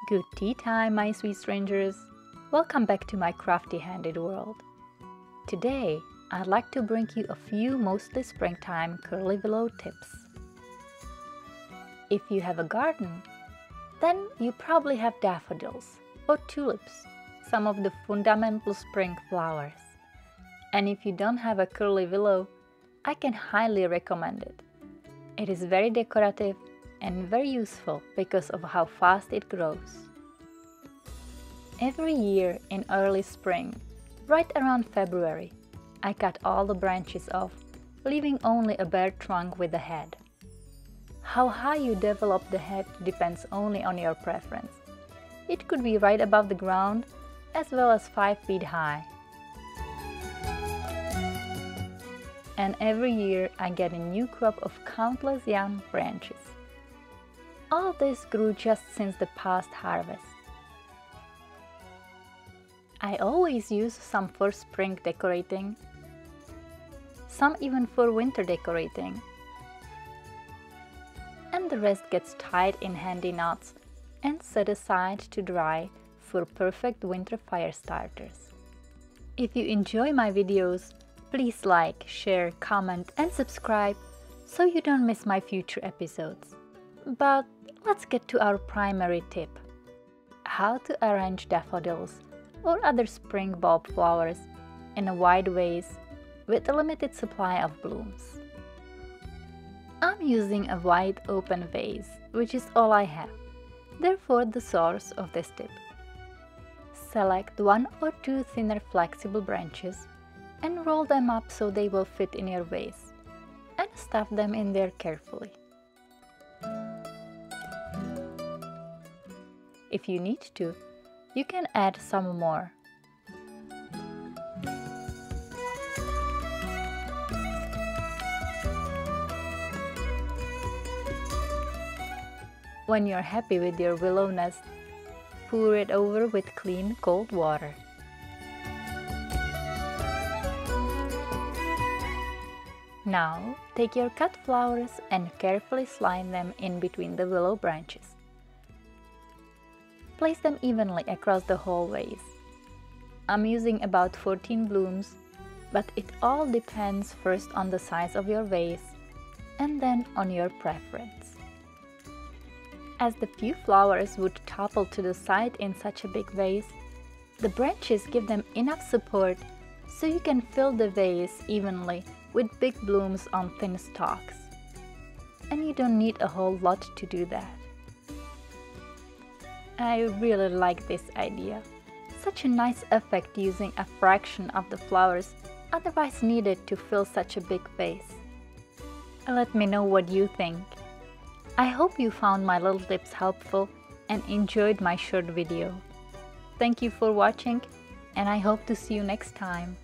Good tea time, my sweet strangers! Welcome back to my crafty-handed world. Today, I'd like to bring you a few mostly springtime curly willow tips. If you have a garden, then you probably have daffodils or tulips, some of the fundamental spring flowers. And if you don't have a curly willow, I can highly recommend it. It is very decorative and very useful because of how fast it grows. Every year in early spring, right around February, I cut all the branches off, leaving only a bare trunk with a head. How high you develop the head depends only on your preference. It could be right above the ground as well as 5 feet high. And every year I get a new crop of countless young branches. All this grew just since the past harvest. I always use some for spring decorating, some even for winter decorating, and the rest gets tied in handy knots and set aside to dry for perfect winter fire starters. If you enjoy my videos, please like, share, comment and subscribe so you don't miss my future episodes. But let's get to our primary tip: how to arrange daffodils or other spring bulb flowers in a wide vase with a limited supply of blooms. I'm using a wide open vase, which is all I have, therefore the source of this tip. Select 1 or 2 thinner flexible branches and roll them up so they will fit in your vase, and stuff them in there carefully. If you need to, you can add some more. When you're happy with your willow nest, pour it over with clean, cold water. Now, take your cut flowers and carefully slide them in between the willow branches. Place them evenly across the whole vase. I'm using about 14 blooms, but it all depends first on the size of your vase and then on your preference. As the few flowers would topple to the side in such a big vase, the branches give them enough support so you can fill the vase evenly with big blooms on thin stalks. And you don't need a whole lot to do that. I really like this idea. Such a nice effect using a fraction of the flowers otherwise needed to fill such a big vase. Let me know what you think. I hope you found my little tips helpful and enjoyed my short video. Thank you for watching, and I hope to see you next time.